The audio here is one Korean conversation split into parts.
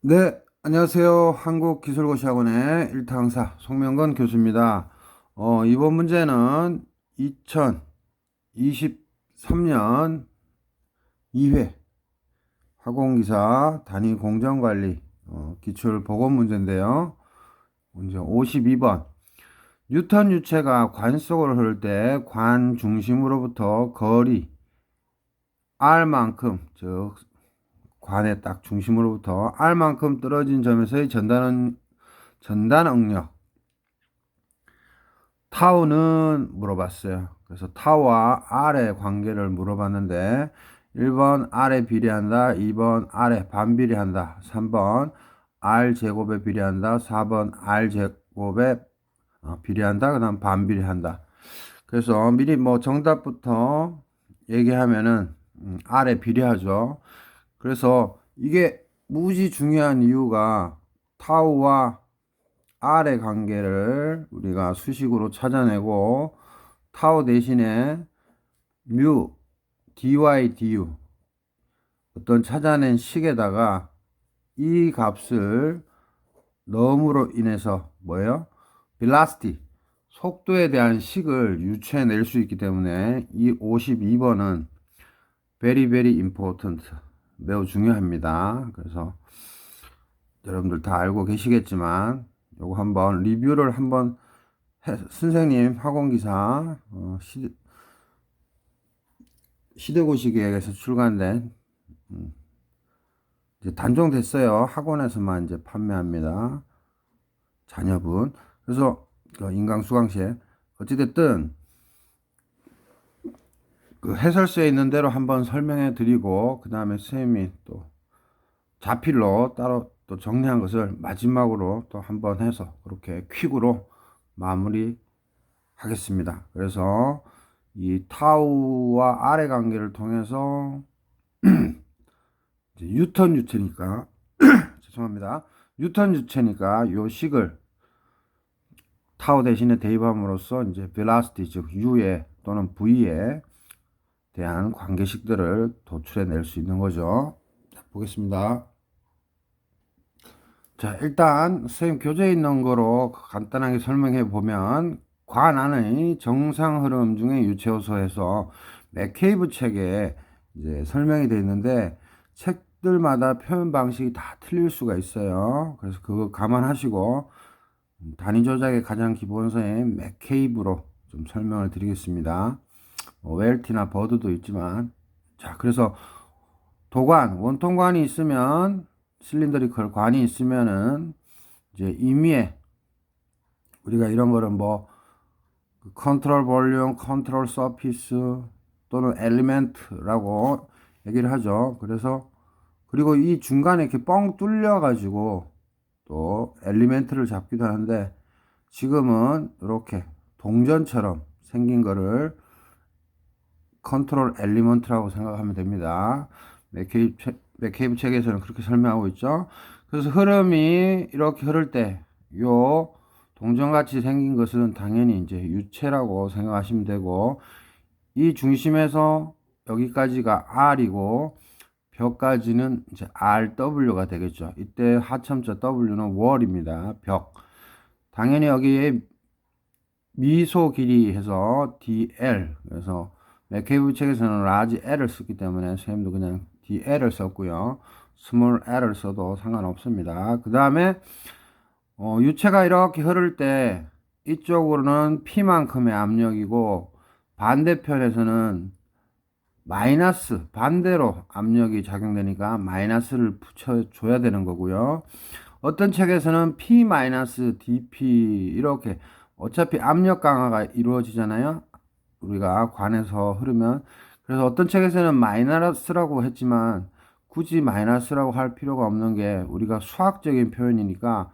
네, 안녕하세요. 한국기술고시학원의 일타강사 송명건 교수입니다. 이번 문제는 2023년 2회 화공기사 단위 공정관리 기출 보건 문제인데요. 문제 52번. 뉴턴 유체가 관 속으로 흐를 때 관 중심으로부터 거리 R만큼, 즉 관의 딱 중심으로부터 R만큼 떨어진 점에서의 전단 응력 타우는 물어봤어요. 그래서 타우와 R의 관계를 물어봤는데 1번 R에 비례한다, 2번 R에 반비례한다, 3번 R 제곱에 비례한다, 4번 R 제곱에 비례한다, 그 다음 반비례한다. 그래서 미리 뭐 정답부터 얘기하면은 R에 비례하죠. 그래서 이게 무지 중요한 이유가 타우와 R의 관계를 우리가 수식으로 찾아내고 타우 대신에 뮤 dy du 어떤 찾아낸 식에다가 이 값을 넣음으로 인해서 뭐예요? velocity 속도에 대한 식을 유추해낼 수 있기 때문에 이 52번은 very very important 매우 중요합니다. 그래서 여러분들 다 알고 계시겠지만 요거 한번 리뷰를 한번 선생님 학원기사 시대고시계에서 출간된 이제 단종됐어요. 학원에서만 이제 판매합니다. 자녀분. 그래서 그 인강수강시에 어찌됐든 그 해설서에 있는 대로 한번 설명해 드리고 그 다음에 선생님이 또 자필로 따로 또 정리한 것을 마지막으로 또 한번 해서 그렇게 퀵으로 마무리 하겠습니다. 그래서 이 타우와 R의 관계를 통해서 이제 뉴턴 유체니까 죄송합니다. 뉴턴 유체니까 요 식을 타우 대신에 대입함으로써 이제 velocity 즉 U에 또는 V에 대한 관계식들을 도출해 낼 수 있는 거죠. 자, 보겠습니다. 자, 일단 선생님 교재에 있는 거로 간단하게 설명해 보면 관 안의 정상 흐름 중에 유체 요소에서 맥케이브 책에 이제 설명이 되어 있는데 책들마다 표현 방식이 다 틀릴 수가 있어요. 그래서 그거 감안하시고 단위 조작의 가장 기본서인 맥케이브로 좀 설명을 드리겠습니다. 웰티나 버드도 있지만 자, 그래서 도관, 원통관이 있으면 실린더리컬 관이 있으면은 이제 임의에 우리가 이런 거를 뭐 컨트롤 볼륨, 컨트롤 서피스 또는 엘리멘트라고 얘기를 하죠. 그래서 그리고 이 중간에 이렇게 뻥 뚫려 가지고 또 엘리멘트를 잡기도 하는데 지금은 이렇게 동전처럼 생긴 거를 컨트롤 엘리먼트라고 생각하면 됩니다. 맥케이브 책에서는 그렇게 설명하고 있죠. 그래서 흐름이 이렇게 흐를 때 요 동전같이 생긴 것은 당연히 이제 유체라고 생각하시면 되고 이 중심에서 여기까지가 R이고 벽까지는 이제 RW가 되겠죠. 이때 하첨자 W는 월입니다. 벽. 당연히 여기에 미소 길이 해서 DL. 그래서 맥케이브 책에서는 라지 L을 썼기 때문에 선생님도 그냥 DL을 썼고요. 스몰 L을 써도 상관없습니다. 그 다음에 유체가 이렇게 흐를 때 이쪽으로는 P만큼의 압력이고 반대편에서는 마이너스 반대로 압력이 작용되니까 마이너스를 붙여줘야 되는 거고요. 어떤 책에서는 P-DP 이렇게 어차피 압력 강화가 이루어지잖아요. 우리가 관에서 흐르면. 그래서 어떤 책에서는 마이너스라고 했지만 굳이 마이너스라고 할 필요가 없는 게 우리가 수학적인 표현이니까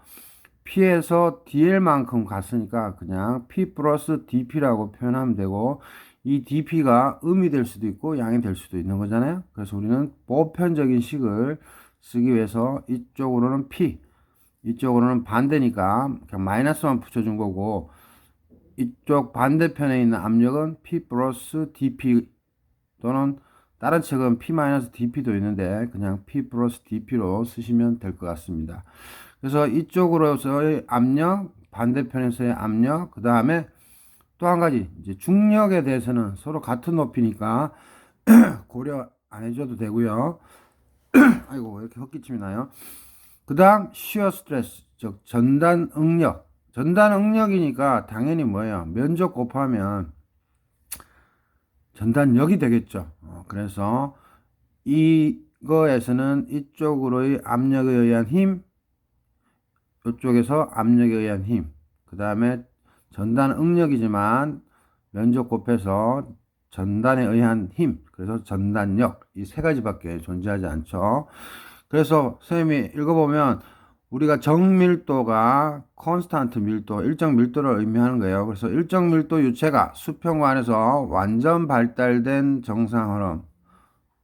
P에서 DL만큼 갔으니까 그냥 P 플러스 DP라고 표현하면 되고 이 DP가 음이 될 수도 있고 양이 될 수도 있는 거잖아요. 그래서 우리는 보편적인 식을 쓰기 위해서 이쪽으로는 P 이쪽으로는 반대니까 그냥 마이너스만 붙여준 거고 이쪽 반대편에 있는 압력은 P 플러스 DP 또는 다른 책은 P-DP도 있는데 그냥 P 플러스 DP로 쓰시면 될 것 같습니다. 그래서 이쪽으로서의 압력, 반대편에서의 압력, 그 다음에 또 한 가지 이제 중력에 대해서는 서로 같은 높이니까 고려 안 해줘도 되고요. 아이고 왜 이렇게 헛기침이 나요? 그 다음 shear stress, 즉 전단 응력. 전단 응력이니까 당연히 뭐예요? 면적 곱하면 전단력이 되겠죠. 그래서 이거에서는 이쪽으로의 압력에 의한 힘, 이쪽에서 압력에 의한 힘, 그 다음에 전단 응력이지만 면적 곱해서 전단에 의한 힘, 그래서 전단력, 이 세 가지밖에 존재하지 않죠. 그래서 선생님이 읽어보면 우리가 정밀도가 콘스탄트 밀도, 일정 밀도를 의미하는 거예요. 그래서 일정 밀도 유체가 수평관에서 완전 발달된 정상 흐름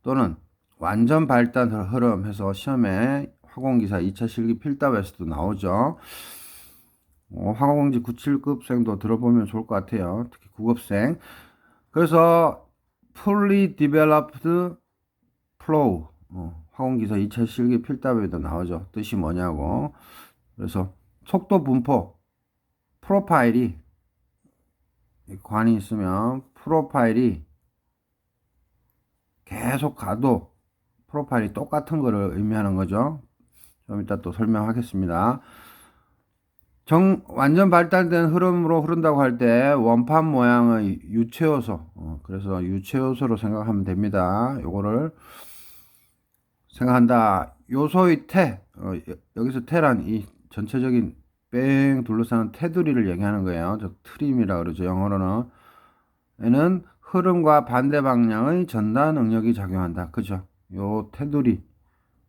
또는 완전 발달 흐름 해서 시험에 화공기사 2차 실기 필답에서도 나오죠. 화공지 97급생도 들어보면 좋을 것 같아요. 특히 9급생. 그래서 fully developed flow, 화공기사 2차 실기 필답에도 나오죠. 뜻이 뭐냐고. 그래서 속도 분포 프로파일이 관이 있으면 프로파일이 계속 가도 프로파일이 똑같은 거를 의미하는 거죠. 좀 이따 또 설명하겠습니다. 완전 발달된 흐름으로 흐른다고 할 때 원판 모양의 유체 요소, 그래서 유체 요소로 생각하면 됩니다. 요거를 생각한다. 요소의 태, 여기서 태란 이 전체적인 뺑 둘러싸는 테두리를 얘기하는 거예요. 저 트림이라 그러죠. 영어로는. 얘는 흐름과 반대 방향의 전단 능력이 작용한다. 그죠? 요 테두리,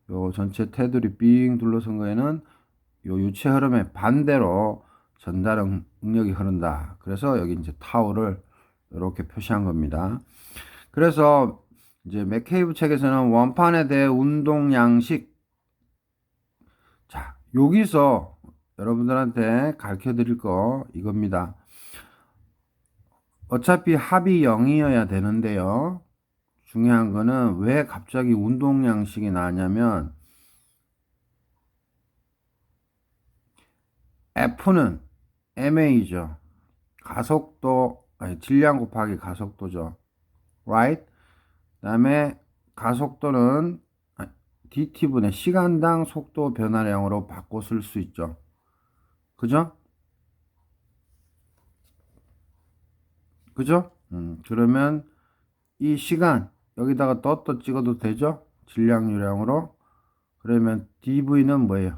요 전체 테두리 삥 둘러선 거에는 요 유체 흐름의 반대로 전단 능력이 흐른다. 그래서 여기 이제 타우를 이렇게 표시한 겁니다. 그래서 이제 맥케이브 책에서는 원판에 대해 운동 양식. 자, 여기서 여러분들한테 가르쳐 드릴 거 이겁니다. 어차피 합이 0이어야 되는데요. 중요한 거는 왜 갑자기 운동 양식이 나냐면 F는 ma죠. 가속도, 아니, 질량 곱하기 가속도죠. right? 그 다음에 가속도는 dt분의 시간당 속도 변화량으로 바꿔 쓸 수 있죠. 그죠? 그죠? 그러면 이 시간 여기다가 또 찍어도 되죠? 질량유량으로. 그러면 dv는 뭐예요?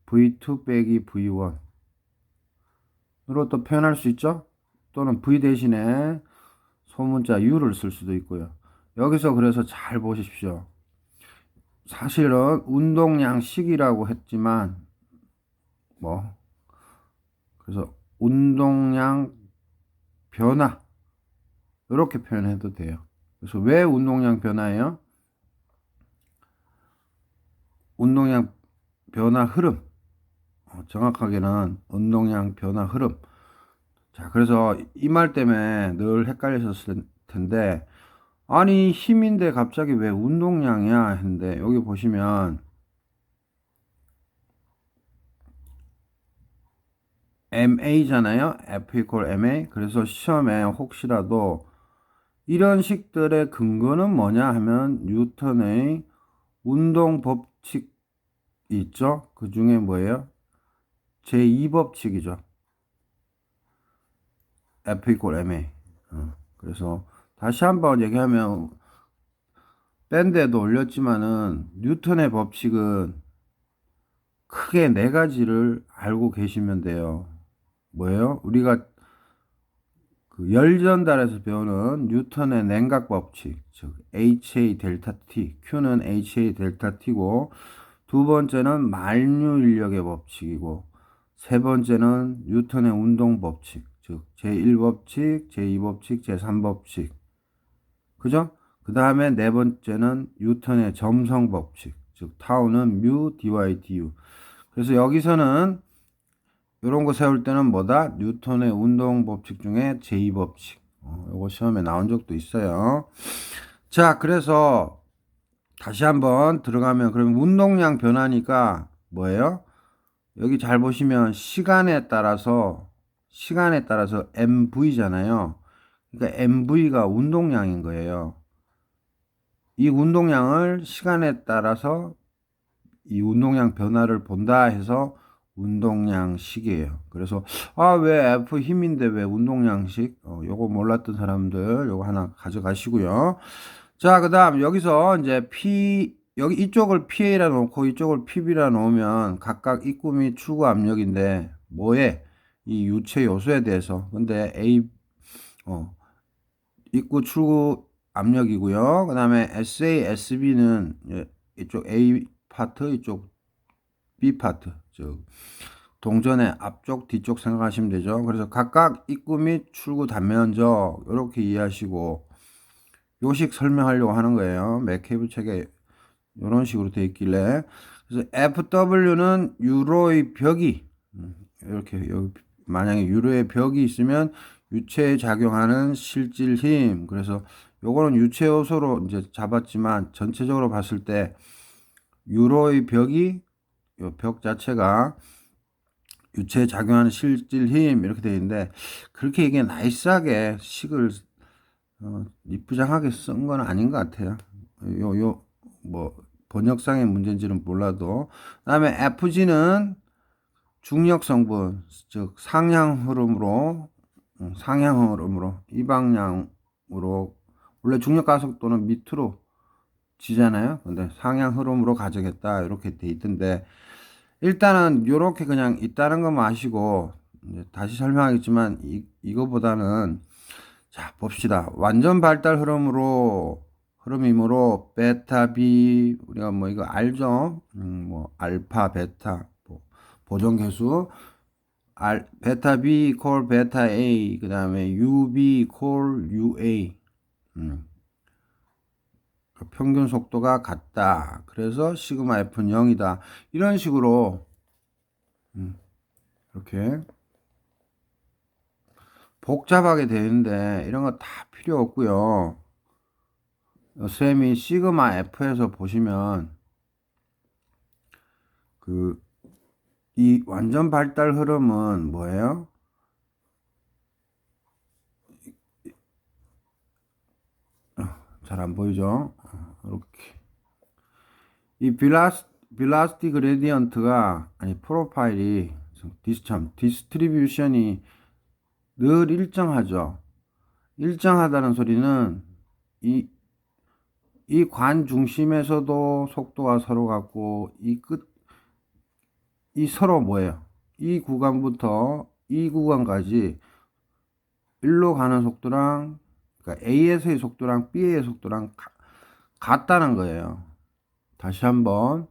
v2 빼기 v1으로 또 표현할 수 있죠? 또는 v 대신에 소문자 u를 쓸 수도 있고요. 여기서 그래서 잘 보십시오. 사실은 운동량식이라고 했지만 그래서 운동량 변화 이렇게 표현해도 돼요. 그래서 왜 운동량 변화예요? 운동량 변화 흐름, 정확하게는 운동량 변화 흐름. 자, 그래서 이 말 때문에 늘 헷갈리셨을 텐데, 아니 힘인데 갑자기 왜 운동량이야 했는데, 여기 보시면 MA잖아요. F equal MA. 그래서 시험에 혹시라도 이런 식들의 근거는 뭐냐 하면 뉴턴의 운동 법칙이 있죠. 그 중에 뭐예요? 제2법칙이죠. F equal MA. 그래서 다시 한번 얘기하면 밴드에도 올렸지만은 뉴턴의 법칙은 크게 네 가지를 알고 계시면 돼요. 뭐예요? 우리가 그 열전달에서 배우는 뉴턴의 냉각 법칙, 즉 HA 델타 T, Q는 HA 델타 T고, 두 번째는 만류 인력의 법칙이고, 세 번째는 뉴턴의 운동 법칙, 즉 제1법칙, 제2법칙, 제3법칙. 그죠? 그 다음에 네 번째는 뉴턴의 점성 법칙, 즉 타우는 뮤 dy du. 그래서 여기서는 이런 거 세울 때는 뭐다? 뉴턴의 운동 법칙 중에 제2법칙. 요거 시험에 나온 적도 있어요. 자, 그래서 다시 한번 들어가면 그럼 운동량 변화니까 뭐예요? 여기 잘 보시면 시간에 따라서 MV잖아요. 그러니까 MV가 운동량인 거예요. 이 운동량을 시간에 따라서 이 운동량 변화를 본다 해서 운동량식이에요. 그래서 왜 F 힘인데 왜 운동량식? 요거 몰랐던 사람들 요거 하나 가져가시고요. 자, 그다음 여기서 이제 여기 이쪽을 PA라 놓고 이쪽을 PB라 놓으면 각각 입구 및 출구 압력인데 뭐에 이 유체 요소에 대해서 근데 입구 출구 압력이고요. 그다음에 SA, SB는 이쪽 A 파트, 이쪽 B 파트, 즉 동전의 앞쪽, 뒤쪽 생각하시면 되죠. 그래서 각각 입구 및 출구 단면적 이렇게 이해하시고 요식 설명하려고 하는 거예요. 맥케이브 책에 이런 식으로 되어 있길래 그래서 FW는 유로의 벽이 이렇게 여기 만약에 유로의 벽이 있으면 유체에 작용하는 실질 힘 그래서 요거는 유체 요소로 이제 잡았지만 전체적으로 봤을 때 유로의 벽이 요 벽 자체가 유체에 작용하는 실질 힘 이렇게 되어 있는데 그렇게 이게 나이스하게 식을 이쁘장하게 쓴 건 아닌 것 같아요. 뭐 번역상의 문제인지는 몰라도 그다음에 FG는 중력 성분 즉 상향 흐름으로 이 방향으로 원래 중력 가속도는 밑으로 지잖아요. 근데 상향 흐름으로 가져겠다 이렇게 돼 있던데 일단은 이렇게 그냥 있다는 것만 아시고 이제 다시 설명하겠지만 이거보다는 자 봅시다. 완전 발달 흐름이므로 베타 B 우리가 뭐 이거 알죠? 뭐 알파 베타 뭐 보존 계수 베타 B 콜 베타 A 그다음에 UB 콜 UA 평균 속도가 같다. 그래서 시그마 F는 0이다. 이런 식으로 이렇게 복잡하게 되는데 이런 거 다 필요 없고요. 쌤이 시그마 F에서 보시면 이 완전 발달 흐름은 뭐예요? 잘 안 보이죠? 이렇게 이 빌라스티 그레디언트가 아니 프로파일이 디스트리뷰션이 늘 일정하죠. 일정하다는 소리는 이 관 중심에서도 속도가 서로 같고 이 서로 뭐예요? 이 구간부터 이 구간까지 일로 가는 속도랑 그러니까 A에서의 속도랑 B의 속도랑 같다는 거예요. 다시 한번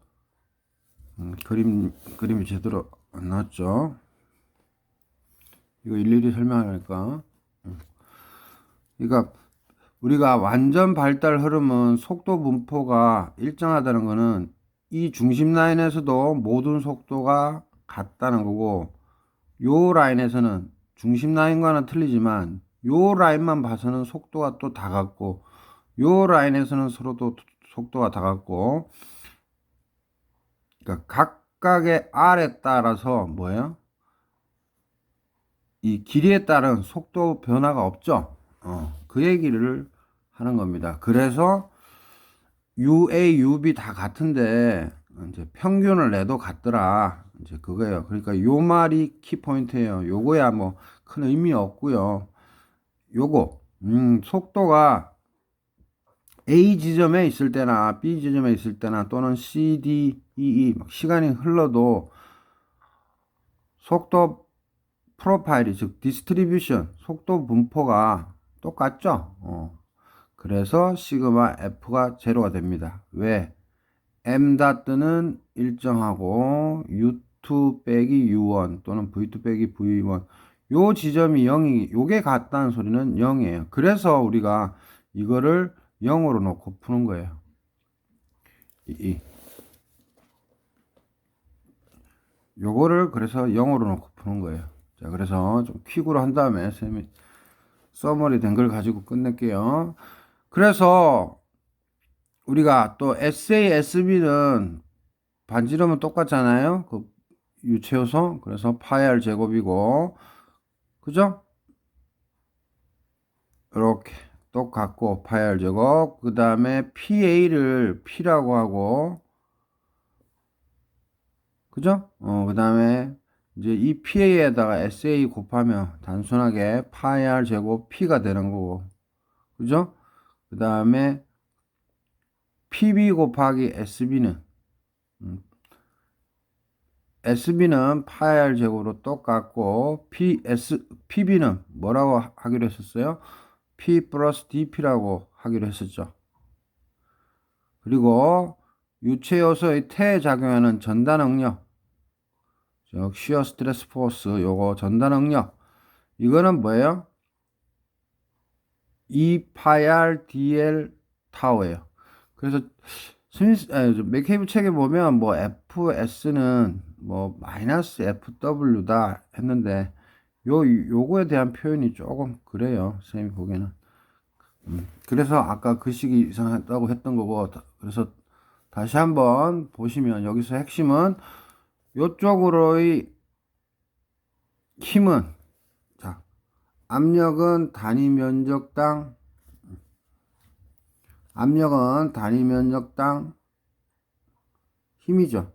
그림이 제대로 안 나왔죠? 이거 일일이 설명하니까 그러니까 우리가 완전 발달 흐름은 속도 분포가 일정하다는 거는 이 중심 라인에서도 모든 속도가 같다는 거고 요 라인에서는 중심 라인과는 틀리지만 요 라인만 봐서는 속도가 또 다 같고 요 라인에서는 서로도 속도가 다 같고 그러니까 각각의 R에 따라서 뭐예요? 이 길이에 따른 속도 변화가 없죠. 그 얘기를 하는 겁니다. 그래서 UA, UB 다 같은데 이제 평균을 내도 같더라. 이제 그거예요. 그러니까 요 말이 키포인트예요. 요거야 뭐 큰 의미 없고요. 요거 속도가 A 지점에 있을 때나 B 지점에 있을 때나 또는 C, D, E, E 시간이 흘러도 속도 프로파일이 즉 디스트리뷰션 속도 분포가 똑같죠. 그래서 시그마 F가 제로가 됩니다. 왜? M 다트는 일정하고 U2 빼기 U1 또는 V2 빼기 V1 요 지점이 0이 요게 같다는 소리는 0이에요. 그래서 우리가 이거를 0으로 놓고 푸는 거예요. 요거를 그래서 0으로 놓고 푸는 거예요. 자, 그래서 좀 퀵으로 한 다음에 쌤이 서머리 된 걸 가지고 끝낼게요. 그래서 우리가 또 SA, SB는 반지름은 똑같잖아요. 그 유체요소. 그래서 파이R 제곱이고, 그죠? 이렇게 똑같고, 파이R 제곱. 그 다음에 PA를 P라고 하고, 그죠? 그 다음에 이제 이 PA에다가 SA 곱하면 단순하게 파이R 제곱 P가 되는 거고, 그죠? 그 다음에 PB 곱하기 SB는 SB는 파이R 제곱으로 똑같고 PB는 뭐라고 하기로 했었어요? P 플러스 DP라고 하기로 했었죠. 그리고 유체 요소의 태에 작용하는 전단 응력, 즉 시어 스트레스 포스, 요거 전단 응력, 이거는 뭐예요? E 파이R DL 타워예요. 그래서 맥케이브 책에 보면 뭐 FS는 뭐 마이너스 FW다 했는데 요거에 대한 표현이 조금 그래요. 쌤이 보기에는. 그래서 아까 그 식이 이상하다고 했던 거고, 그래서 다시 한번 보시면 여기서 핵심은 요쪽으로의 힘은, 자, 압력은 단위 면적당 힘이죠.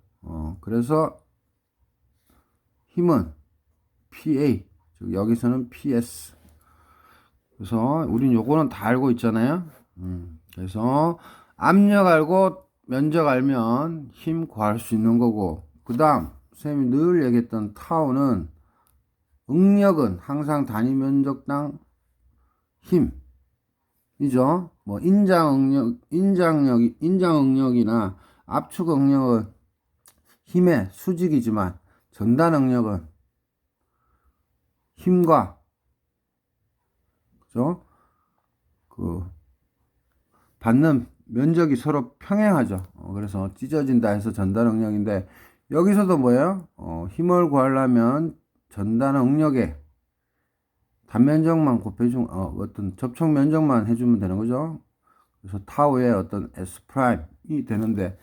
그래서 힘은 PA, 즉 여기서는 PS. 그래서 우린 요거는 다 알고 있잖아요. 그래서 압력 알고 면적 알면 힘 구할 수 있는 거고, 그 다음 선생님이 늘 얘기했던 타우는 응력은 항상 단위 면적당 힘이죠. 뭐 인장 응력이나 압축 응력은 힘의 수직이지만 전단 응력은 힘과, 그죠? 그 받는 면적이 서로 평행하죠. 그래서 찢어진다 해서 전단 응력인데, 여기서도 뭐예요? 힘을 구하려면 전단 응력에 단면적만 곱해주면, 어떤 접촉 면적만 해주면 되는 거죠. 그래서 타우의 어떤 S 프라임이 되는데,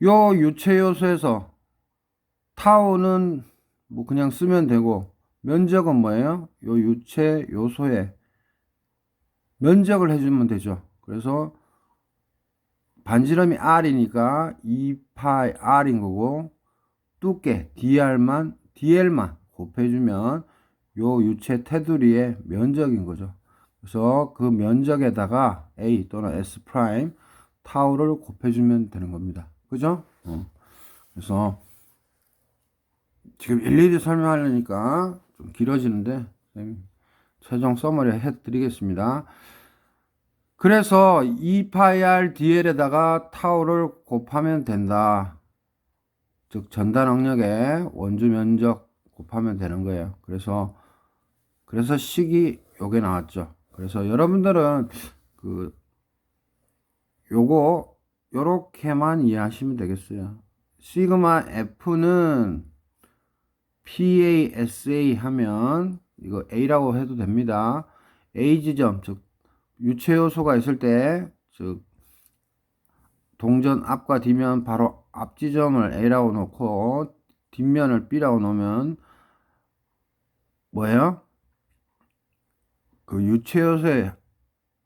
요 유체 요소에서 타우는 뭐 그냥 쓰면 되고, 면적은 뭐예요? 요 유체 요소에 면적을 해주면 되죠. 그래서 반지름이 R이니까 2파이 R인 거고, 두께 DL만 곱해주면 요 유체 테두리의 면적인 거죠. 그래서 그 면적에다가 A 또는 S 프라임 타우를 곱해주면 되는 겁니다. 그죠? 그래서 지금 일일이 설명하려니까 좀 길어지는데 최종 서머리 해드리겠습니다. 그래서 2파이R DL에다가 타우를 곱하면 된다. 즉 전단 응력의 원주 면적 곱하면 되는 거예요. 그래서 식이 요게 나왔죠. 그래서 여러분들은 그 요거 요렇게만 이해하시면 되겠어요. 시그마 F는 PASA 하면 이거 A라고 해도 됩니다. A 지점, 즉 유체 요소가 있을 때, 즉 동전 앞과 뒷면 바로 앞 지점을 A라고 놓고 뒷면을 B라고 놓으면 뭐예요? 그 유체 요소의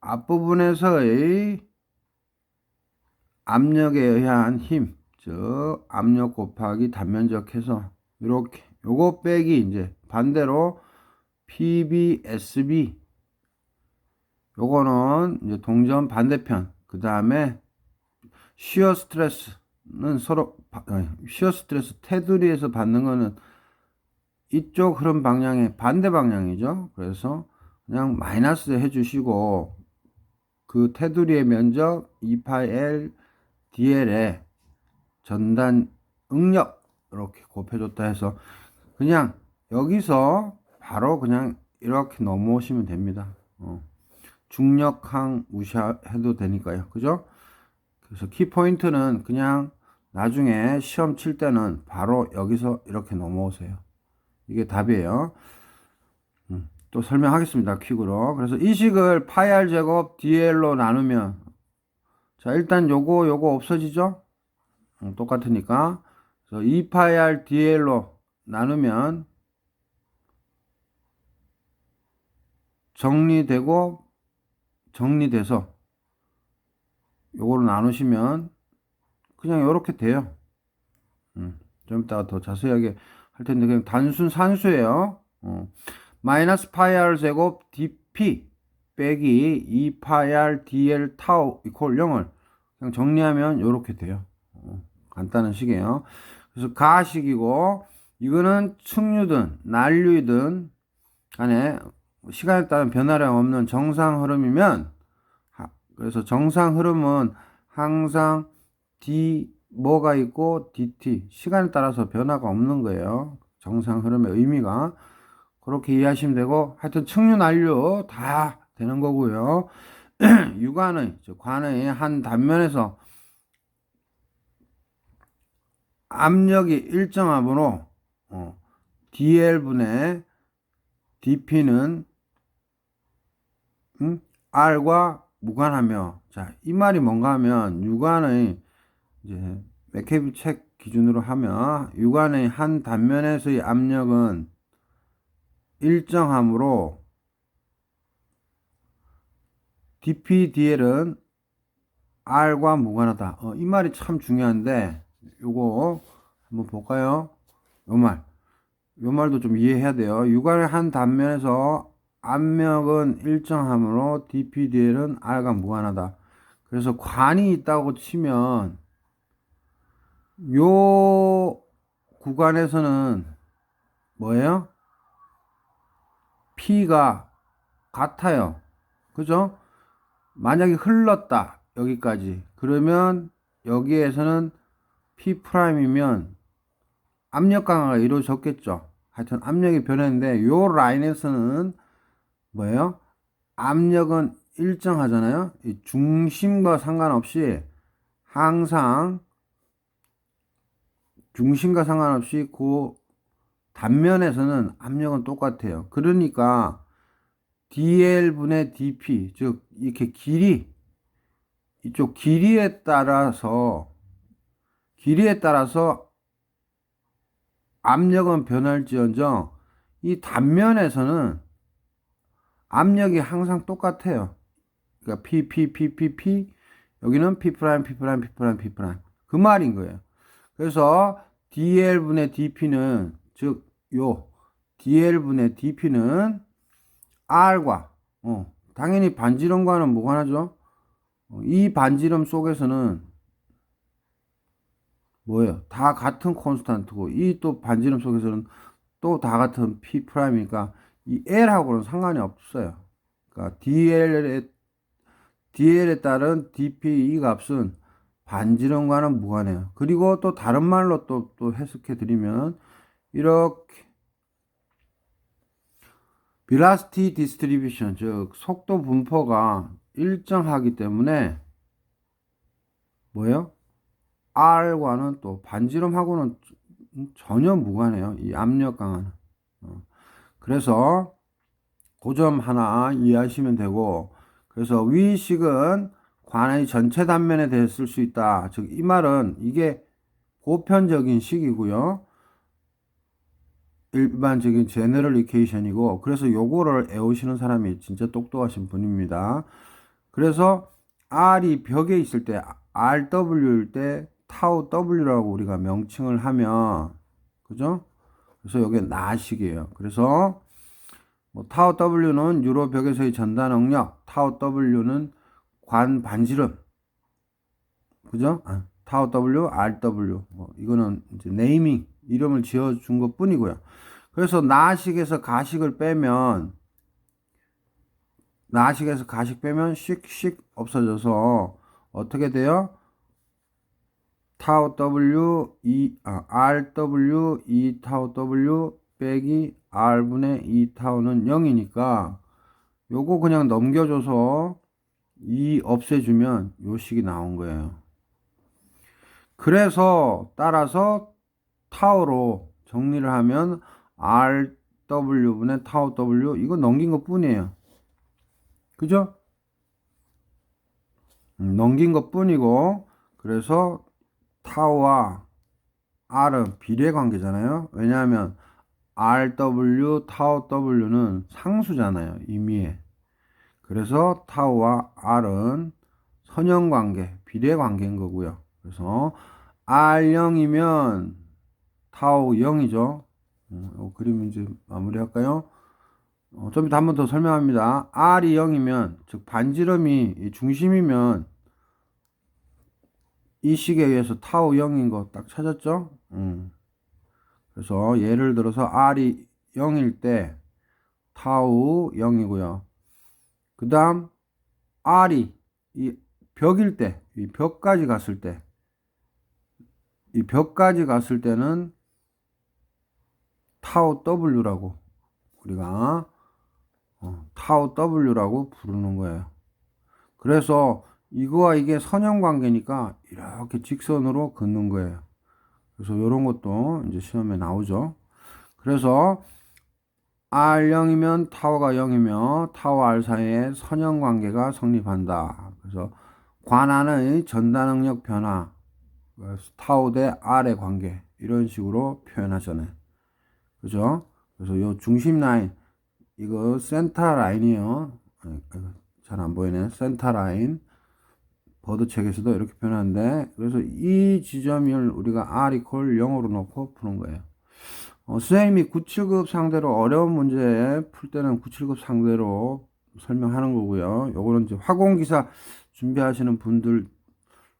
앞부분에서의 압력에 의한 힘, 즉 압력 곱하기 단면적 해서 이렇게 요거 빼기 이제 반대로 PBSB, 요거는 이제 동전 반대편, 그 다음에 시어 스트레스는 시어 스트레스 테두리에서 받는 거는 이쪽 흐름 방향의 반대 방향이죠. 그래서 그냥 마이너스 해주시고, 그 테두리의 면적 2파이 L DL에 전단 응력 이렇게 곱해줬다 해서 그냥 여기서 바로 그냥 이렇게 넘어오시면 됩니다. 중력항 무시해도 되니까요. 그죠? 그래서 키포인트는 그냥 나중에 시험 칠 때는 바로 여기서 이렇게 넘어오세요. 이게 답이에요. 또 설명하겠습니다. 퀵으로. 그래서 이 식을 파이 R 제곱 DL로 나누면, 자, 일단 요거 없어지죠? 똑같으니까. 그래서 2파이 dl로 나누면 정리돼서 요거로 나누시면 그냥 요렇게 돼요. 좀 이따가 더 자세하게 할 텐데 그냥 단순 산수예요. 마이너스 파이 r 제곱 dp 빼기 2파이 r dl 타우 이퀄 0을 그냥 정리하면 요렇게 돼요. 간단한 식이에요. 그래서 가식이고 이거는 측류든 난류이든 간에 시간에 따른 변화량 없는 정상 흐름이면 그래서 정상 흐름은 항상 d 뭐가 있고 dt 시간에 따라서 변화가 없는 거예요. 정상 흐름의 의미가 그렇게 이해하시면 되고 하여튼 측류 난류 다 되는 거고요. 유관의 관의 한 단면에서 압력이 일정함으로 dl분의 dp는 r과 무관하며 자, 이 말이 뭔가 하면 유관의 이제 맥케이브 책 기준으로 하면 유관의 한 단면에서의 압력은 일정함으로 dp dl은 r과 무관하다. 이 말이 참 중요한데 요거 한번 볼까요? 요 말도 좀 이해해야 돼요. 유관의 한 단면에서 압력은 일정함으로 dpdl은 r과 무관하다. 그래서 관이 있다고 치면 요 구간에서는 뭐예요? P가 같아요. 그죠? 만약에 흘렀다 여기까지 그러면 여기에서는 P'이면 압력 강화가 이루어졌겠죠. 하여튼 압력이 변했는데 요 라인에서는 뭐예요? 압력은 일정하잖아요. 이 중심과 상관없이 항상 중심과 상관없이 그 단면에서는 압력은 똑같아요. 그러니까 dl분의 dp 즉 이렇게 길이 이쪽 길이에 따라서 압력은 변할지언정 이 단면에서는 압력이 항상 똑같아요. 그러니까 P 여기는 P', 그 말인 거예요. 그래서 dl분의 dp는 즉 요 dl분의 dp는 r과 당연히 반지름과는 무관하죠. 이 반지름 속에서는 뭐예요? 다 같은 콘스탄트고 이 또 반지름 속에서는 또 다 같은 P'이니까 이 L하고는 상관이 없어요. 그러니까 DL에 따른 DP 이 값은 반지름과는 무관해요. 그리고 또 다른 말로 또 해석해 드리면 이렇게 velocity distribution 즉 속도 분포가 일정하기 때문에 뭐예요? R과는 또 반지름하고는 전혀 무관해요. 이 압력 강화는. 그래서 그 점 하나 이해하시면 되고 그래서 위식은 관의 전체 단면에 대해 쓸 수 있다. 즉 이 말은 이게 보편적인 식이고요. 일반적인 제너럴 이케이션이고 그래서 요거를 애우시는 사람이 진짜 똑똑하신 분입니다. 그래서 R이 벽에 있을 때 RW일 때 타우 W라고 우리가 명칭을 하면 그죠? 그래서 이게 나식이에요. 그래서 뭐 타우 W는 유로 벽에서의 전단 응력, 타우 W는 관 반지름, 그죠? 타우 W, RW 이거는 이제 네이밍 이름을 지어준 것 뿐이고요. 그래서 나식에서 가식을 빼면 씩 없어져서 어떻게 돼요? 타우 W RW 2 타우 W 빼기 R분의 2 타우는 0이니까 요거 그냥 넘겨줘서 2 없애주면 요 식이 나온 거예요. 그래서 따라서 타우로 정리를 하면 RW분의 타우 W 이거 넘긴 것 뿐이에요. 그죠? 넘긴 것 뿐이고, 그래서 타우와 R은 비례 관계잖아요. 왜냐하면 RW, 타우 W는 상수잖아요. 임의에. 그래서 타우와 R은 선형관계, 비례관계인 거고요. 그래서 R0이면 타우 0이죠. 그림 이제 마무리할까요? 좀 이따 한 번 더 설명합니다. R이 0이면, 즉 반지름이 중심이면 이 식에 의해서 타우 0인 거 딱 찾았죠? 그래서 예를 들어서 R이 0일 때 타우 0이고요. 그 다음 R이 이 벽일 때, 이 벽까지 갔을 때, 이 벽까지 갔을 때는 타우 W라고 우리가 타우 W라고 부르는 거예요. 그래서 이거와 이게 선형관계니까 이렇게 직선으로 긋는 거예요. 그래서 이런 것도 이제 시험에 나오죠. 그래서 R0이면 타워가 0이며 타워 R 사이에 선형관계가 성립한다. 그래서 관안의 전단능력 변화, 타워 대 R의 관계 이런 식으로 표현하잖아요. 그죠? 그래서 요 중심 라인, 이거 센터 라인이에요. 잘 안 보이네. 센터 라인. 버드 책에서도 이렇게 표현하는데, 그래서 이 지점을 우리가 R 이퀄 0으로 놓고 푸는 거예요. 선생님이 97급 상대로 어려운 문제 풀 때는 97급 상대로 설명하는 거고요. 요거는 이제 화공기사 준비하시는 분들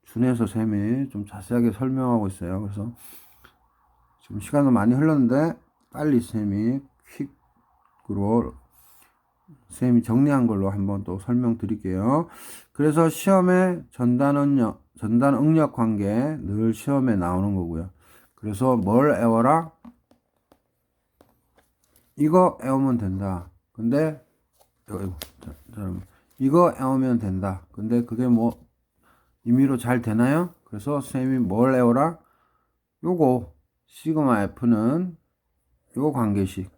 준해서 쌤이 좀 자세하게 설명하고 있어요. 그래서 지금 시간도 많이 흘렀는데 빨리 쌤이 퀵으로 쌤이 정리한 걸로 한번 또 설명드릴게요. 그래서 시험에 전단응력 관계 늘 시험에 나오는 거고요. 그래서 뭘 외워라? 이거 외우면 된다. 근데 이거 외우면 된다. 근데 그게 뭐 임의로 잘 되나요? 그래서 쌤이 뭘 외워라? 요거 시그마 F는 요 관계식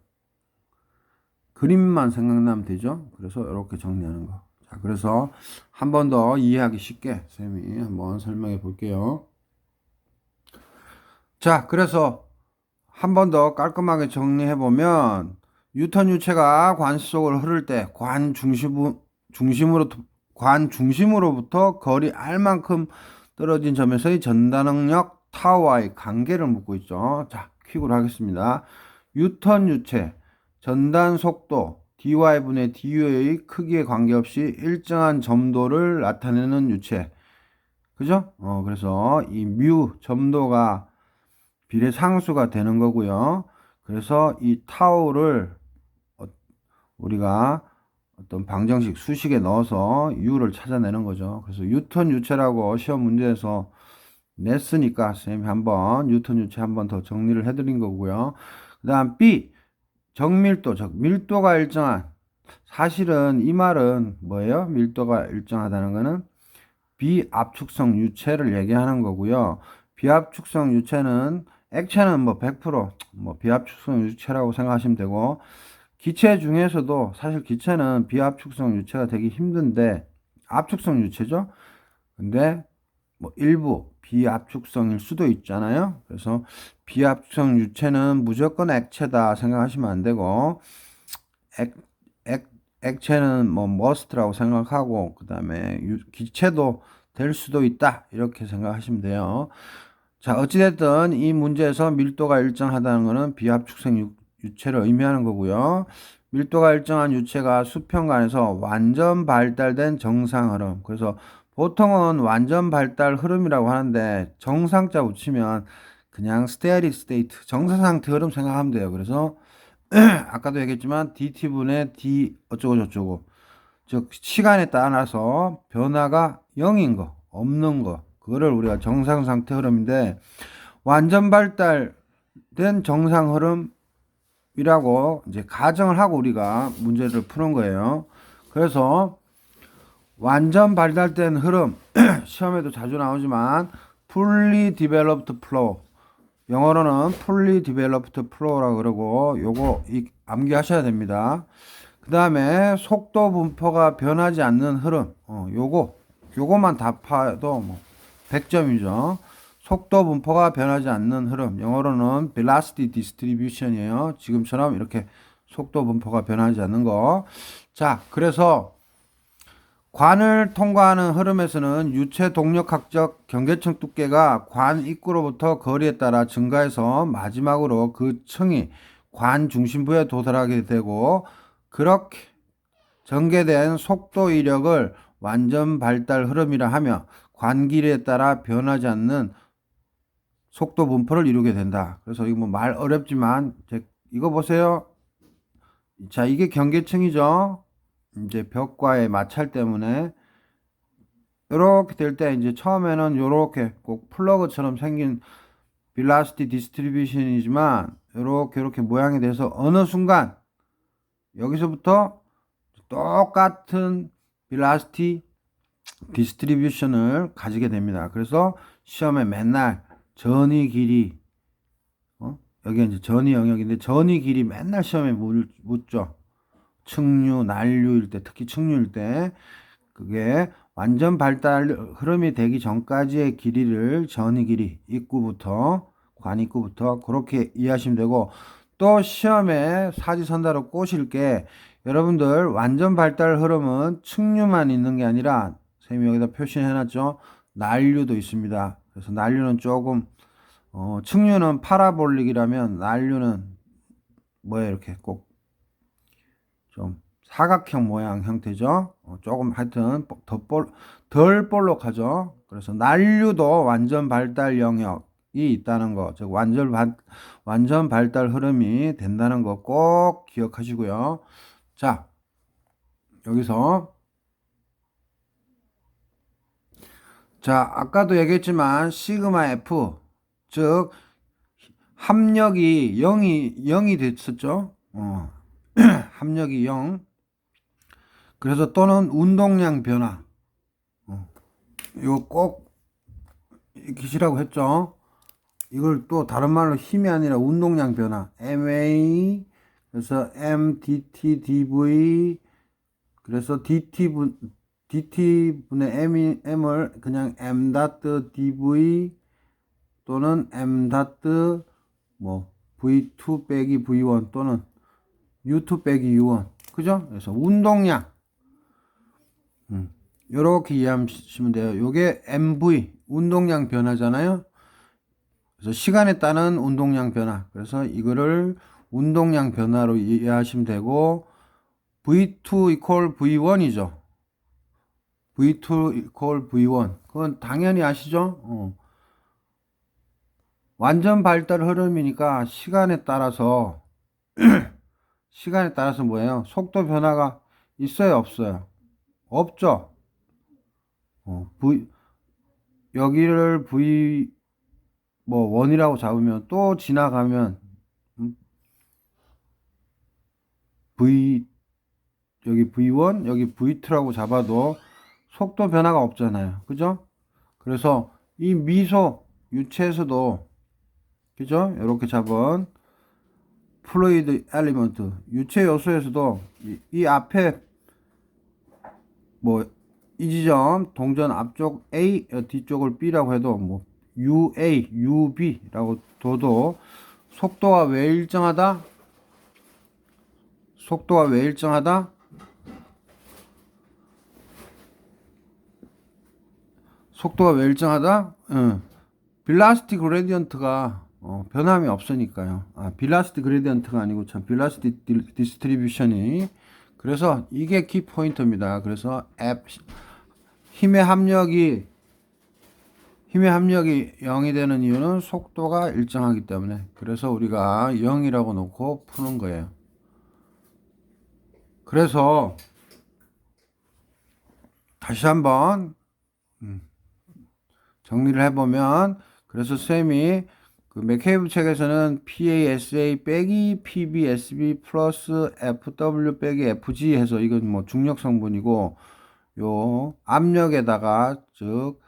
그림만 생각나면 되죠. 그래서 이렇게 정리하는 거. 자, 그래서 한 번 더 이해하기 쉽게 쌤이 한번 설명해 볼게요. 자, 그래서 한 번 더 깔끔하게 정리해 보면 뉴턴 유체가 관 속을 흐를 때 관 중심으로부터 거리 R만큼 떨어진 점에서의 전단응력 타워와의 관계를 묻고 있죠. 자, 퀵으로 하겠습니다. 뉴턴 유체 전단 속도 dy분의 du의 크기에 관계없이 일정한 점도를 나타내는 유체. 그죠? 그래서 이 뮤 점도가 비례상수가 되는 거고요. 그래서 이 타우를 우리가 어떤 방정식 수식에 넣어서 u를 찾아내는 거죠. 그래서 뉴턴 유체라고 시험 문제에서 냈으니까 선생님이 한번 뉴턴 유체 한번 더 정리를 해드린 거고요. 그 다음 B 정밀도, 즉 밀도가 일정한, 사실은 이 말은 뭐예요? 밀도가 일정하다는 거는 비압축성 유체를 얘기하는 거고요. 비압축성 유체는 액체는 뭐 100% 비압축성 유체라고 생각하시면 되고, 기체 중에서도 사실 기체는 비압축성 유체가 되기 힘든데 압축성 유체죠. 근데 뭐 일부 비압축성일 수도 있잖아요. 그래서 비압축성 유체는 무조건 액체다 생각하시면 안 되고, 액체는 뭐 머스트라고 생각하고, 그 다음에 기체도 될 수도 있다 이렇게 생각하시면 돼요. 자, 어찌됐든 이 문제에서 밀도가 일정하다는 것은 비압축성 유체를 의미하는 거고요. 밀도가 일정한 유체가 수평관에서 완전 발달된 정상 흐름. 그래서 보통은 완전 발달 흐름이라고 하는데 정상자 붙이면 그냥 스테리 스테이트, 정상 상태 흐름 생각하면 돼요. 그래서 아까도 얘기했지만 dt분의 d 어쩌고 저쩌고, 즉 시간에 따라서 변화가 0인 거, 없는 거, 그거를 우리가 정상 상태 흐름인데, 완전 발달된 정상 흐름이라고 이제 가정을 하고 우리가 문제를 푸는 거예요. 그래서 완전 발달된 흐름 시험에도 자주 나오지만 fully developed flow, 영어로는 fully developed flow라고 그러고, 요거 암기하셔야 됩니다. 그 다음에 속도 분포가 변하지 않는 흐름, 요거 요것만 답해도 뭐 100점이죠. 속도 분포가 변하지 않는 흐름. 영어로는 velocity distribution이에요. 지금처럼 이렇게 속도 분포가 변하지 않는 거. 자, 그래서 관을 통과하는 흐름에서는 유체 동력학적 경계층 두께가 관 입구로부터 거리에 따라 증가해서 마지막으로 그 층이 관 중심부에 도달하게 되고, 그렇게 전개된 속도 이력을 완전 발달 흐름이라 하며 관 길이에 따라 변하지 않는 속도 분포를 이루게 된다. 그래서 이거 뭐 말 어렵지만 이거 보세요. 자, 이게 경계층이죠. 이제 벽과의 마찰 때문에 이렇게 될 때 이제 처음에는 이렇게 꼭 플러그처럼 생긴 velocity distribution이지만 이렇게 모양이 돼서 어느 순간 여기서부터 똑같은 velocity distribution을 가지게 됩니다. 그래서 시험에 맨날 전위 길이, 여기 이제 전위 영역인데 전위 길이 맨날 시험에 묻죠. 측류, 난류일 때, 특히 측류일 때, 그게 완전 발달 흐름이 되기 전까지의 길이를 전위 길이, 입구부터, 관 입구부터 그렇게 이해하시면 되고, 또 시험에 사지선다로 꼬실 게, 여러분들 완전 발달 흐름은 측류만 있는 게 아니라, 선생님이 여기다 표시해놨죠. 난류도 있습니다. 그래서 난류는 조금, 측류는 파라볼릭이라면 난류는 뭐예요? 이렇게 꼭 좀 사각형 모양 형태죠. 조금 하여튼 덜 볼록하죠. 그래서 난류도 완전 발달 영역이 있다는 거, 즉 완전 발달 흐름이 된다는 거 꼭 기억하시고요. 자, 여기서 자, 아까도 얘기했지만 시그마 F, 즉 합력이 0이 됐었죠. 합력이 0. 그래서 또는 운동량 변화. 이거 꼭 익히시라고 했죠. 이걸 또 다른 말로 힘이 아니라 운동량 변화. MA, 그래서 MDT, DV, 그래서 DT분의 M을 그냥 M.DV 또는 M. 뭐 V2 빼기 V1 또는 U2 빼기 U1. 그죠? 그래서 운동량. 요렇게 이해하시면 돼요. 요게 MV, 운동량 변화잖아요. 그래서 시간에 따른 운동량 변화. 그래서 이거를 운동량 변화로 이해하시면 되고, V2 equal V1이죠. V2 equal V1. 그건 당연히 아시죠? 완전 발달 흐름이니까 시간에 따라서 뭐예요? 속도 변화가 있어요, 없어요? 없죠. 여기를 V 뭐 1이라고 잡으면 또 지나가면 여기 V1, 여기 V2라고 잡아도 속도 변화가 없잖아요. 그죠? 그래서 이 미소 유체에서도, 그죠? 이렇게 잡은 플루이드 엘리먼트 유체 요소에서도 이 앞에 뭐 이 지점 동전 앞쪽 A, 뒤쪽을 B라고 해도 뭐 UA, UB라고 둬도 속도가 왜 일정하다? 속도가 왜 일정하다? 속도가 왜 일정하다? 빌라시티 그레디언트가 변함이 없으니까요. 빌라시티 그레디언트가 아니고 참 빌라시티 디스트리뷰션이. 그래서 이게 키 포인트입니다. 그래서 힘의 합력이 0이 되는 이유는 속도가 일정하기 때문에. 그래서 우리가 0이라고 놓고 푸는 거예요. 그래서 다시 한번 정리를 해보면, 그래서 쌤이 그 맥케이브 책에서는 PASA 빼기 PBSB 플러스 FW 빼기 FG 해서 이건 뭐 중력 성분이고, 요 압력에다가 즉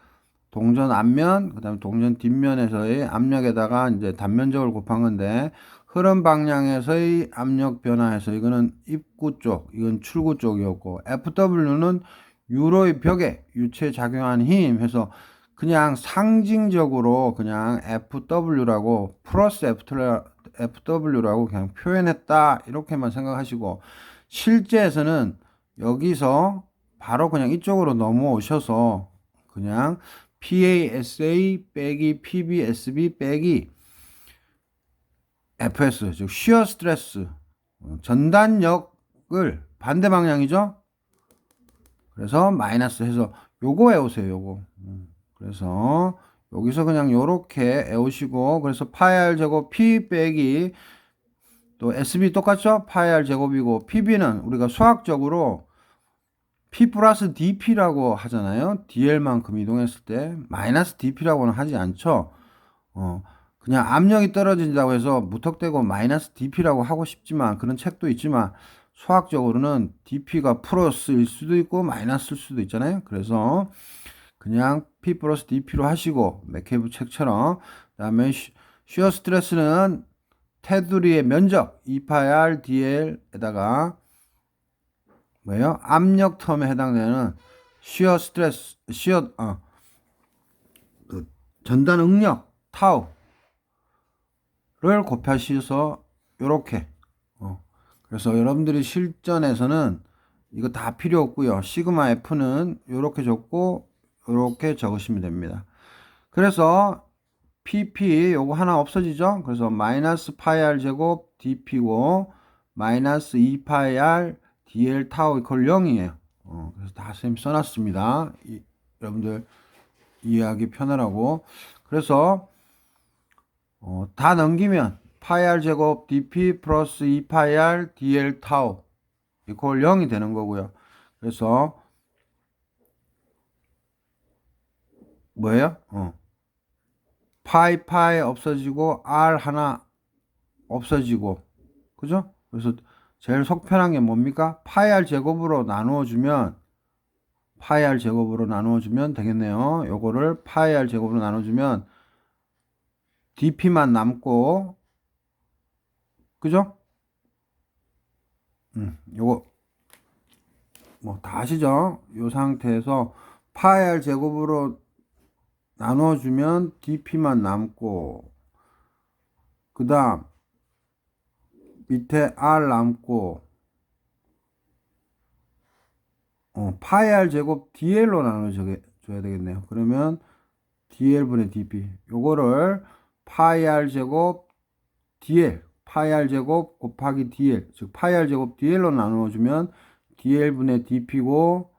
동전 앞면 그 다음에 동전 뒷면에서의 압력에다가 이제 단면적을 곱한 건데, 흐름 방향에서의 압력 변화에서 이거는 입구 쪽, 이건 출구 쪽이었고, FW는 유로의 벽에 유체 작용한 힘 해서 그냥 상징적으로 그냥 FW라고 플러스 FW라고 그냥 표현했다 이렇게만 생각하시고, 실제에서는 여기서 바로 그냥 이쪽으로 넘어오셔서 그냥 PASA 빼기 PBSB 빼기 FS 즉 쉬어 스트레스 전단력을 반대 방향이죠. 그래서 마이너스 해서 요거 외우세요. 요거. 그래서 여기서 그냥 요렇게 외우시고, 그래서 파이 r 제곱 P 빼기 또 SB 똑같죠? 파이 r 제곱이고, PB는 우리가 수학적으로 P 플러스 DP라고 하잖아요. DL만큼 이동했을 때 마이너스 DP라고는 하지 않죠. 그냥 압력이 떨어진다고 해서 무턱대고 마이너스 DP라고 하고 싶지만, 그런 책도 있지만 수학적으로는 DP가 플러스일 수도 있고 마이너스일 수도 있잖아요. 그래서 그냥 P 플러스 DP로 하시고, 맥케이브 책처럼. 그 다음에 쉬어 스트레스는 테두리의 면적 2파이 DL에다가 뭐예요? 압력 텀에 해당되는 쉬어 스트레스, 그 전단 응력 타우를 곱하셔서 요렇게. 그래서 여러분들이 실전에서는 이거 다 필요 없고요. 시그마 F는 요렇게 적고 요렇게 적으시면 됩니다. 그래서 PP 요거 하나 없어지죠? 그래서 마이너스 파이 r 제곱 DP고 마이너스 2파이 r DL 타우 이퀄 0이에요. 그래서 다 쌤 써놨습니다. 여러분들 이해하기 편하라고. 그래서 다 넘기면 파이 r 제곱 DP 플러스 2파이 r DL 타우 이퀄 0이 되는 거고요. 그래서 뭐예요? 파이 없어지고 R 하나 없어지고, 그죠? 그래서 제일 속편한 게 뭡니까? 파이 R 제곱으로 나누어 주면 되겠네요. 요거를 파이 R 제곱으로 나눠 주면 DP만 남고, 그죠? 요거 뭐 다 아시죠? 요 상태에서 파이 R 제곱으로 나눠주면 DP만 남고, 그 다음 밑에 R 남고, 파이 R 제곱 DL로 나눠줘야 되겠네요. 그러면 DL분의 DP 요거를 파이 R 제곱 DL 파이 R 제곱 곱하기 DL 즉 파이 R 제곱 DL로 나누어주면 DL분의 DP고,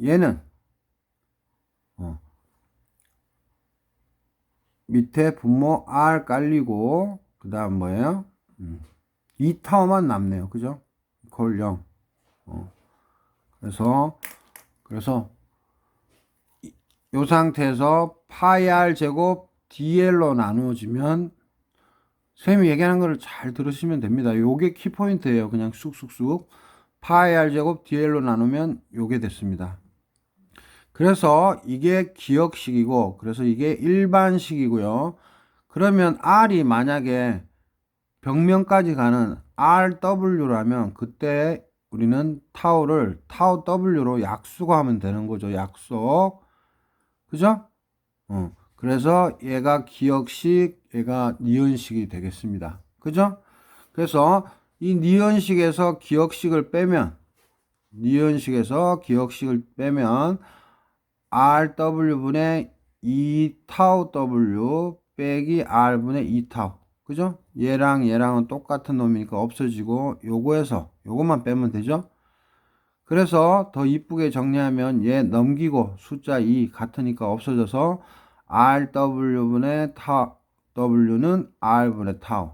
얘는 밑에 분모 R 깔리고, 그 다음 뭐예요? 2타워만 남네요. 그죠? 이퀄 0. 그래서 이 상태에서 파이 R 제곱 DL로 나누어지면, 쌤이 얘기하는 거를 잘 들으시면 됩니다. 요게 키포인트예요. 그냥 쑥쑥쑥 파이 R 제곱 DL로 나누면 요게 됐습니다. 그래서 이게 기억식이고, 그래서 이게 일반식이고요. 그러면 R이 만약에 벽면까지 가는 RW라면 그때 우리는 타우를 타우 W로 약수하면 되는 거죠. 약수. 그죠? 그래서 얘가 기억식, 얘가 니은식이 되겠습니다. 그죠? 그래서 이 니은식에서 기억식을 빼면 RW분의 2타우 W 빼기 R분의 2타우. 그죠? 얘랑 얘랑은 똑같은 놈이니까 없어지고, 요거에서 요것만 빼면 되죠? 그래서 더 이쁘게 정리하면 얘 넘기고 숫자 2 같으니까 없어져서 RW분의 W는 R분의 타우.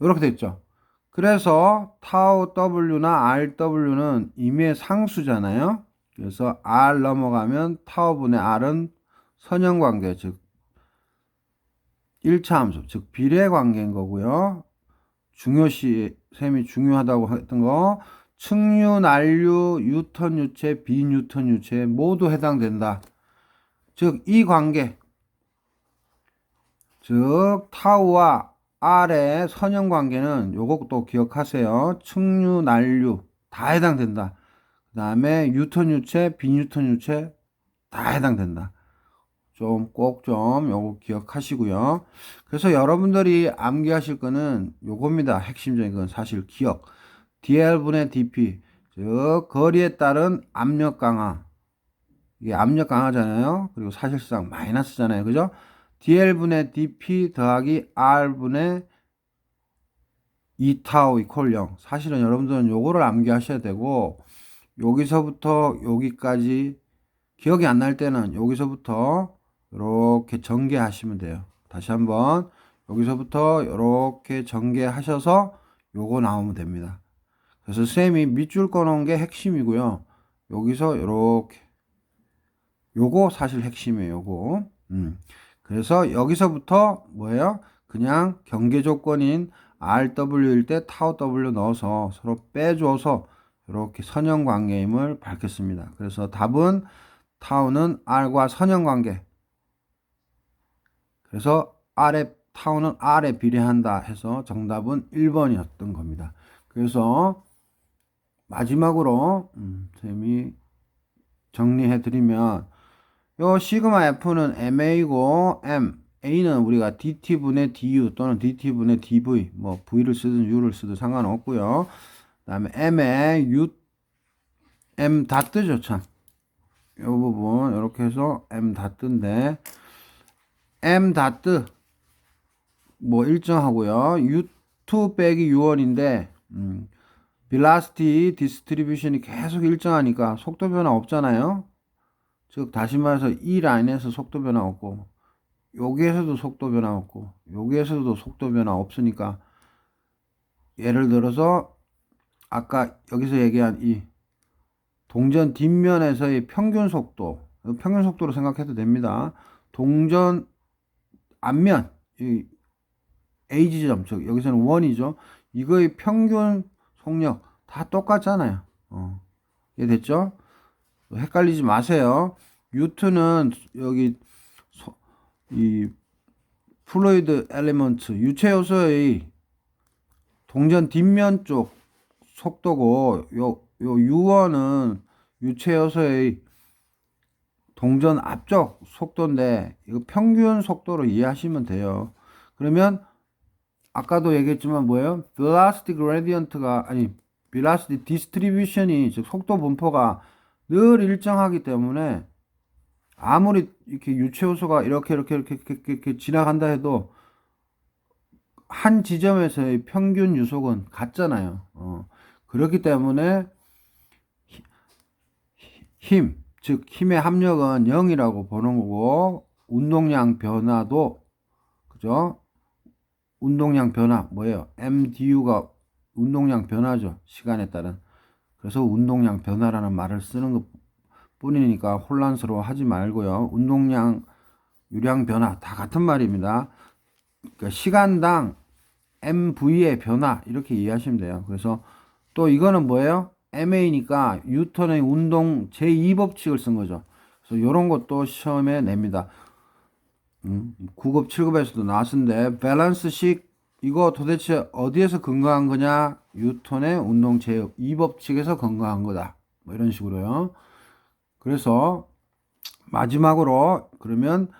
이렇게 됐죠? 그래서 타우 W나 RW는 임의 상수잖아요. 그래서 R 넘어가면 타우분의 R은 선형관계, 즉 1차 함수, 즉 비례관계인 거고요. 중요시, 셈이 중요하다고 했던 거, 측류, 난류, 유턴 유체, 비뉴턴 유체 모두 해당된다. 즉 이 관계, 즉 타우와 R의 선형관계는 요것도 기억하세요. 측류, 난류 다 해당된다. 그 그 다음에 뉴턴 유체, 비뉴턴 유체 다 해당된다. 꼭 요거 기억하시고요. 그래서 여러분들이 암기하실 거는 요겁니다. 핵심적인 건 사실 기억. dl분의 dp, 즉 거리에 따른 압력 강화. 이게 압력 강화잖아요. 그리고 사실상 마이너스잖아요. 그죠? dl분의 dp 더하기 r분의 2타우 이퀄 0. 사실은 여러분들은 요거를 암기하셔야 되고, 여기서부터 여기까지 기억이 안 날 때는 여기서부터 이렇게 전개하시면 돼요. 다시 한번 여기서부터 이렇게 전개하셔서 요거 나오면 됩니다. 그래서 쌤이 밑줄 꺼놓은 게 핵심이고요. 여기서 이렇게 요거 사실 핵심이에요. 요거. 그래서 여기서부터 뭐예요? 그냥 경계 조건인 RW일 때 타우 W 넣어서 서로 빼줘서 이렇게 선형관계임을 밝혔습니다. 그래서 답은 타우는 R과 선형관계. 그래서 타우는 R에 비례한다 해서 정답은 1번이었던 겁니다. 그래서 마지막으로 선생님이 정리해드리면 요 시그마 F는 MA고 A는 우리가 DT분의 DU 또는 DT분의 DV 뭐 V를 쓰든 U를 쓰든 상관없고요. 그 다음에 M에 M 다 뜨죠 참. 요 부분 이렇게 해서 M 다 뜬데 M 다 뜨 뭐 일정하고요. U2 빼기 U1인데 velocity distribution이 계속 일정하니까 속도 변화 없잖아요. 즉 다시 말해서 이 라인에서 속도 변화 없고 여기에서도 속도 변화 없고 여기에서도 속도 변화 없으니까 예를 들어서 아까 여기서 얘기한 이 동전 뒷면에서의 평균 속도로 생각해도 됩니다. 동전 앞면 이 A 지점 즉 여기서는 1이죠. 이거의 평균 속력 다 똑같잖아요. 이해됐죠? 헷갈리지 마세요. U2는 여기 이 플루이드 엘리먼트 유체 요소의 동전 뒷면 쪽 속도고 요 U1은 유체 요소의 동전 앞쪽 속도인데 이거 평균 속도로 이해하시면 돼요. 그러면 아까도 얘기했지만 뭐예요? velocity gradient가 아니 velocity distribution이 즉 속도 분포가 늘 일정하기 때문에 아무리 이렇게 유체 요소가 이렇게 지나간다 해도 한 지점에서의 평균 유속은 같잖아요. 그렇기 때문에 즉 힘의 합력은 0이라고 보는 거고 운동량 변화도 그죠? 운동량 변화 뭐예요? MDU가 운동량 변화죠. 시간에 따른. 그래서 운동량 변화라는 말을 쓰는 것 뿐이니까 혼란스러워 하지 말고요. 운동량, 유량 변화 다 같은 말입니다. 그러니까 시간당 MV의 변화 이렇게 이해하시면 돼요. 그래서 또 이거는 뭐예요? MA니까 뉴턴의 운동 제2법칙을 쓴 거죠. 그래서 이런 것도 시험에 냅니다. 9급, 7급에서도 나왔는데 밸런스식 이거 도대체 어디에서 근거한 거냐? 뉴턴의 운동 제2법칙에서 근거한 거다. 뭐 이런 식으로요. 그래서 마지막으로 그러면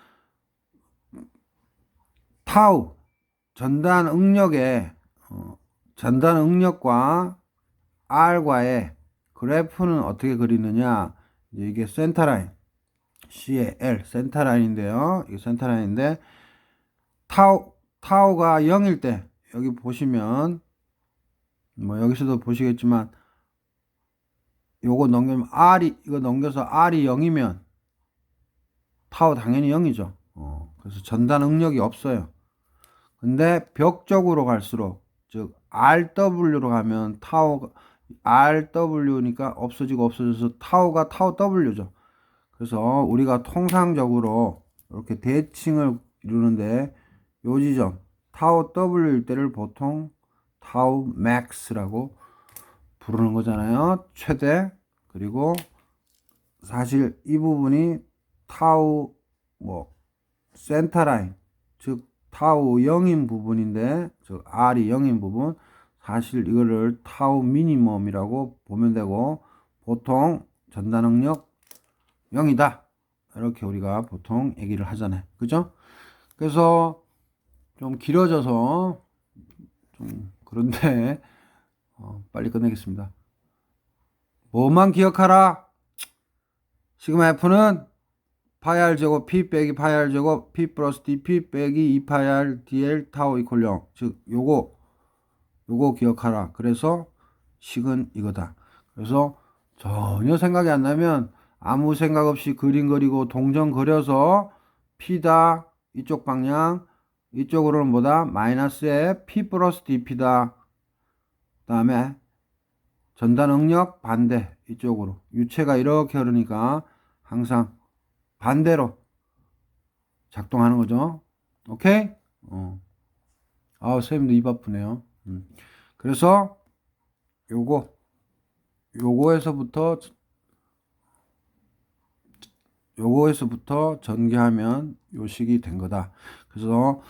타우 전단 응력과 R과의 그래프는 어떻게 그리느냐? 이게 센터라인 C의 L 센터라인인데요. 이게 센터라인인데 타우가 0일 때 여기 보시면 뭐 여기서도 보시겠지만 요거 넘기면 이거 넘겨서 R이 0이면 타우 당연히 0이죠. 그래서 전단 응력이 없어요. 근데 벽 쪽으로 갈수록 즉 RW로 가면 RW니까 없어져서 타우가 타우 W죠. 그래서 우리가 통상적으로 이렇게 대칭을 이루는데 요 지점 타우 W일 때를 보통 타우 맥스라고 부르는 거잖아요. 최대. 그리고 사실 이 부분이 타우 센터라인 즉 타우 0인 부분인데 즉 R이 0인 부분 사실 이거를 타우 미니멈이라고 보면 되고 보통 전달능력 0이다. 이렇게 우리가 보통 얘기를 하잖아요. 그죠? 그래서 좀 길어져서 좀 그런데 빨리 끝내겠습니다. 뭐만 기억하라. 시그마 F는 파이 R 제곱 P 빼기 파이 R 제곱 P 플러스 DP 빼기 2 파이 R DL 타우 이퀄 0. 즉 요거 기억하라. 그래서 식은 이거다. 그래서 전혀 생각이 안 나면 아무 생각 없이 그림 그리고 동전 그려서 P다. 이쪽 방향. 이쪽으로는 뭐다? 마이너스에 P 플러스 DP다. 그 다음에 전달 응력 반대. 이쪽으로. 유체가 이렇게 흐르니까 항상 반대로 작동하는 거죠. 오케이? 선생님도 입 아프네요. 그래서 요거에서부터 전개하면 요 식이 된 거다. 그래서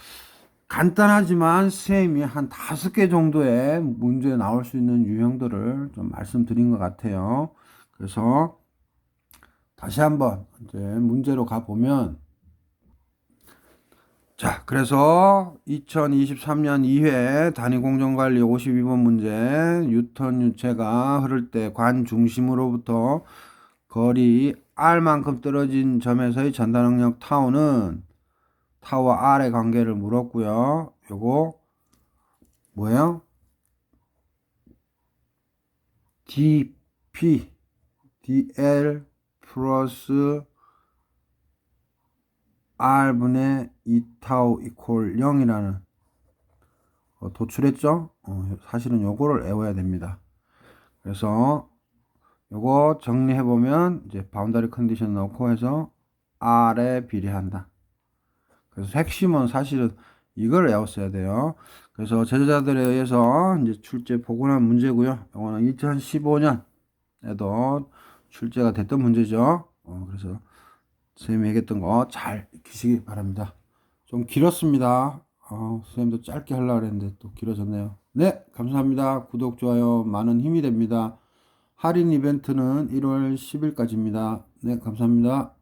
간단하지만 선생님이 한 5개 정도의 문제에 나올 수 있는 유형들을 좀 말씀드린 것 같아요. 그래서 다시 한번 이제 문제로 가보면, 자, 그래서 2023년 2회 단위공정관리 52번 문제, 뉴턴 유체가 흐를 때 관 중심으로부터 거리 R만큼 떨어진 점에서의 전달능력 타우는 타우와 R의 관계를 물었고요. 요거 뭐예요? dP dl 플러스 R분의 2타우 이퀄 0이라는 도출했죠? 사실은 요거를 외워야 됩니다. 그래서 요거 정리해보면 이제 바운더리 컨디션 넣고 해서 R에 비례한다. 그래서 핵심은 사실은 이걸 외웠어야 돼요. 그래서 제자들에 의해서 이제 출제 복원한 문제고요. 이거는 2015년에도 출제가 됐던 문제죠. 그래서 선생님이 얘기했던 거 잘 익히시기 바랍니다. 좀 길었습니다. 선생님도 짧게 하려고 했는데 또 길어졌네요. 네, 감사합니다. 구독, 좋아요 많은 힘이 됩니다. 할인 이벤트는 1월 10일까지입니다. 네, 감사합니다.